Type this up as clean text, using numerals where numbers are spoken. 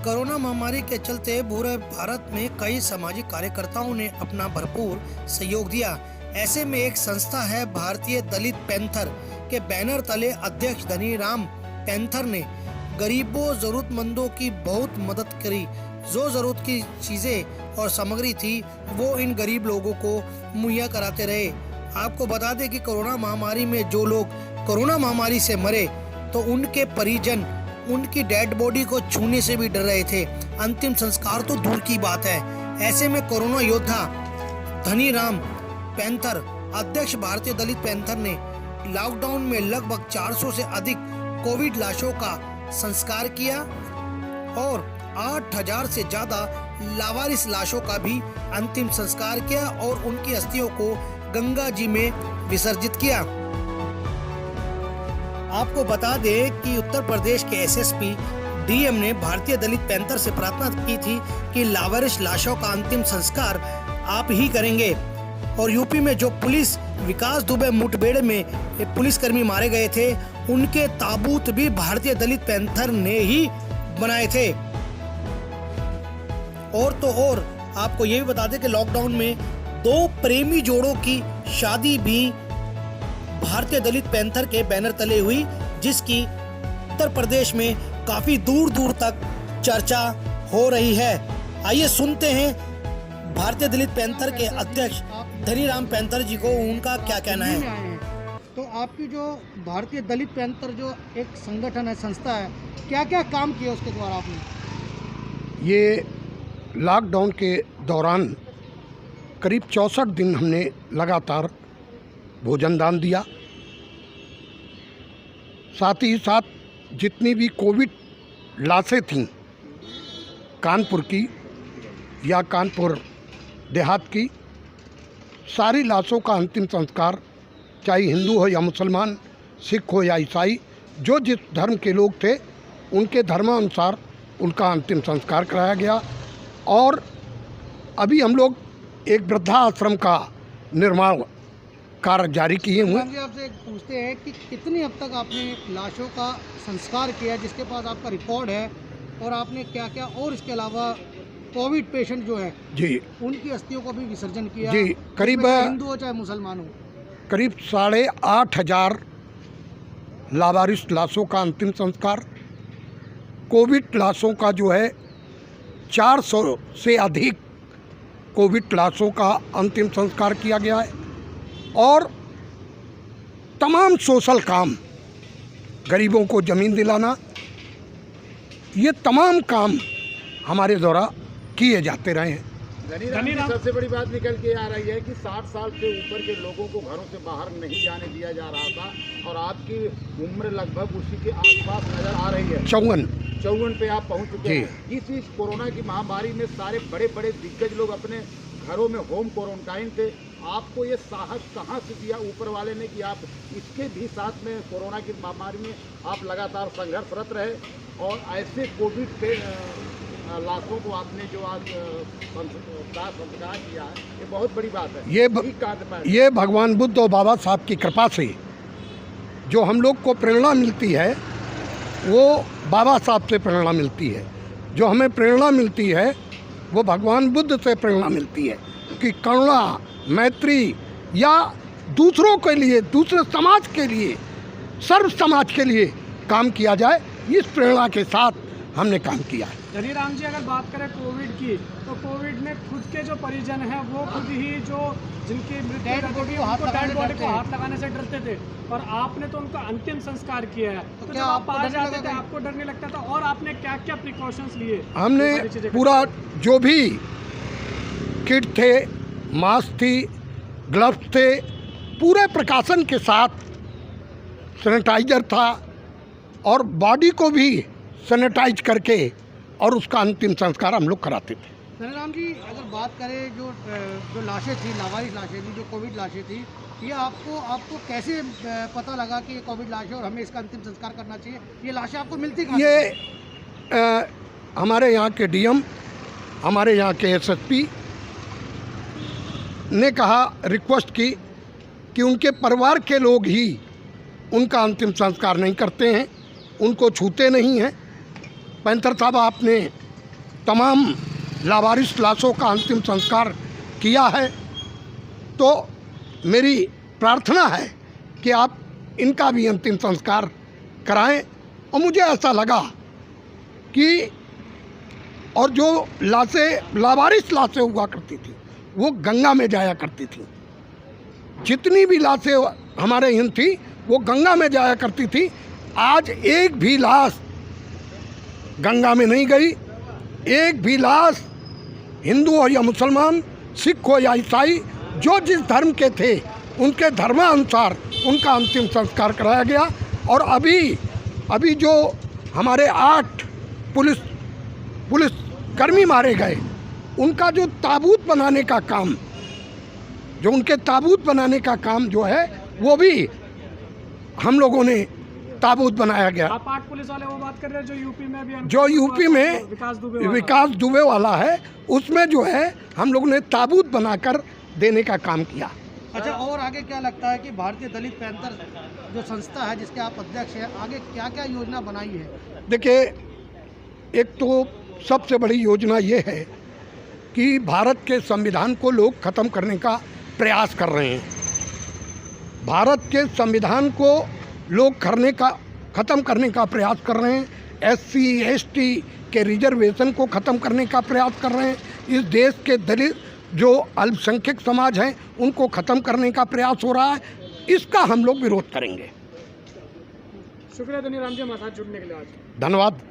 Corona महामारी के चलते पूरे भारत में कई सामाजिक कार्यकर्ताओं ने अपना भरपूर सहयोग दिया। ऐसे में एक संस्था है भारतीय दलित पैंथर के बैनर तले अध्यक्ष धनीराम पैंथर ने गरीबों जरूरतमंदों की बहुत मदद करी। जो जरूरत की चीजें और सामग्री थी वो इन गरीब लोगों को मुहैया कराते रहे। आपको बता दें कि कोरोना महामारी में जो लोग कोरोना महामारी से मरे तो उनके परिजन उनकी डेड बॉडी को छूने से भी डर रहे थे। अंतिम संस्कार तो दूर की बात है। ऐसे में कोरोना योद्धा धनीराम पैंथर अध्यक्ष भारतीय दलित पैंथर ने लॉकडाउन में लगभग 400 से अधिक कोविड लाशों का संस्कार किया और 8000 से ज्यादा लावारिस लाशों का भी अंतिम संस्कार किया और उनकी अस्थियों को गंगा जी में विसर्जित किया। आपको बता दें कि उत्तर प्रदेश के एसएसपी डीएम ने भारतीय दलित पैंथर से प्रार्थना की थी कि लावारिस लाशों का अंतिम संस्कार आप ही करेंगे। और यूपी में जो पुलिस विकास दुबे मुठभेड़ में पुलिसकर्मी मारे गए थे उनके ताबूत भी भारतीय दलित पैंथर ने ही बनाए थे। और तो और आपको ये भी बता दें कि लॉकडाउन में 2 प्रेमी जोड़ों की शादी भी भारतीय दलित पैंथर के बैनर तले हुई, जिसकी उत्तर प्रदेश में काफी दूर दूर तक चर्चा हो रही है। आइए सुनते हैं भारतीय दलित पैंथर के अध्यक्ष धनीराम पैंथर जी को, उनका क्या कहना है। तो आपकी जो भारतीय दलित पैंथर जो एक संगठन है, संस्था है, क्या क्या काम किया उसके द्वारा आपने? ये लॉकडाउन के दौरान करीब 64 दिन हमने लगातार भोजन दान दिया। साथ ही साथ जितनी भी कोविड लाशें थीं कानपुर की या कानपुर देहात की, सारी लाशों का अंतिम संस्कार, चाहे हिंदू हो या मुसलमान, सिख हो या ईसाई, जो जिस धर्म के लोग थे उनके धर्मानुसार उनका अंतिम संस्कार कराया गया। और अभी हम लोग एक वृद्धाश्रम का निर्माण कार्य जारी किए हुए। आपसे पूछते हैं कि कितनी अब तक आपने लाशों का संस्कार किया, जिसके पास आपका रिकॉर्ड है, और आपने क्या क्या, और इसके अलावा कोविड पेशेंट जो है जी उनकी अस्थियों को भी विसर्जन किया जी, करीब हिंदू हो चाहे मुसलमान हो, करीब 8500 लावारिस लाशों का अंतिम संस्कार, कोविड लाशों का जो है 400 से अधिक कोविड लाशों का अंतिम संस्कार किया गया है। और तमाम सोशल काम, गरीबों को ज़मीन दिलाना, ये तमाम काम हमारे द्वारा किए जाते रहे हैं। धनीराम, सबसे बड़ी बात निकल के आ रही है कि 60 साल से ऊपर के लोगों को घरों से बाहर नहीं जाने दिया जा रहा था और आपकी उम्र लगभग उसी के आसपास नजर आ रही है। 54 पे आप पहुंच चुके हैं। इस कोरोना की महामारी में सारे बड़े बड़े दिग्गज लोग अपने घरों में होम क्वारंटाइन थे। आपको ये साहस कहाँ से दिया ऊपर वाले ने कि आप इसके भी साथ में कोरोना की महामारी में आप लगातार संघर्षरत रहे और ऐसे कोविड पे लाखों को आपने जो आज संस्कार किया है, ये बहुत बड़ी बात है। ये भगवान बुद्ध और बाबा साहब की कृपा से जो हम लोग को प्रेरणा मिलती है वो बाबा साहब से प्रेरणा मिलती है। जो हमें प्रेरणा मिलती है वो भगवान बुद्ध से प्रेरणा मिलती है कि करुणा, मैत्री या दूसरों के लिए, दूसरे समाज के लिए, सर्व समाज के लिए काम किया जाए, इस प्रेरणा के साथ हमने काम किया है। धनीराम जी, अगर बात करें कोविड की, तो कोविड में खुद के जो परिजन हैं वो खुद ही जो जिनकी डेड बॉडी को हाथ लगाने से डरते थे, और आपने तो उनका अंतिम संस्कार किया है। तो जब आप बाहर जाते थे आपको डर नहीं लगता था? और आपने क्या क्या प्रिकॉशंस लिए? हमने पूरा जो भी किट थे, मास्क थी, ग्लव्स थे, पूरे प्रकाशन के साथ सैनिटाइजर था और बॉडी को भी सैनिटाइज करके और उसका अंतिम संस्कार हम लोग कराते थे। धनीराम जी, अगर बात करें जो लाशें थी, लावारिस लाशें थी, जो कोविड लाशें थी, ये आपको कैसे पता लगा कि ये कोविड लाश है और हमें इसका अंतिम संस्कार करना चाहिए? ये लाशें आपको मिलती कहाँ? ये हमारे यहाँ के डीएम, हमारे यहाँ के एसएसपी ने कहा, रिक्वेस्ट की कि उनके परिवार के लोग ही उनका अंतिम संस्कार नहीं करते हैं, उनको छूते नहीं हैं। पैंथर साहब, आपने तमाम लावारिस लाशों का अंतिम संस्कार किया है। तो मेरी प्रार्थना है कि आप इनका भी अंतिम संस्कार कराएं। और मुझे ऐसा लगा कि और जो लाशें लावारिस लाशें हुआ करती थी वो गंगा में जाया करती थी। जितनी भी लाशें हमारे यहाँ थी वो गंगा में जाया करती थी। आज एक भी लाश गंगा में नहीं गई। एक भी लाश हिंदू हो या मुसलमान, सिख हो या ईसाई, जो जिस धर्म के थे उनके धर्मानुसार उनका अंतिम संस्कार कराया गया। और अभी जो हमारे 8 पुलिस कर्मी मारे गए, उनका जो ताबूत बनाने का काम, जो उनके ताबूत बनाने का काम जो है वो भी हम लोगों ने ताबूत बनाया गया। आप 8 पुलिस वाले वो बात कर रहे हैं जो यूपी में विकास दुबे वाला है, उसमें जो है हम लोगों ने ताबूत बनाकर देने का काम किया। अच्छा, और आगे क्या लगता है कि भारतीय दलित पैंथर जो संस्था है जिसके आप अध्यक्ष हैं, आगे क्या क्या योजना बनाई है? देखिए, एक तो सबसे बड़ी योजना ये है कि भारत के संविधान को लोग ख़त्म करने का प्रयास कर रहे हैं। भारत के संविधान को लोग ख़त्म करने का प्रयास कर रहे हैं। SC ST के रिजर्वेशन को ख़त्म करने का प्रयास कर रहे हैं। इस देश के दलित जो अल्पसंख्यक समाज हैं उनको ख़त्म करने का प्रयास हो रहा है। इसका हम लोग विरोध करेंगे। शुक्रिया धनी राम जी हमारे साथ जुड़ने के लिए आज। धन्यवाद।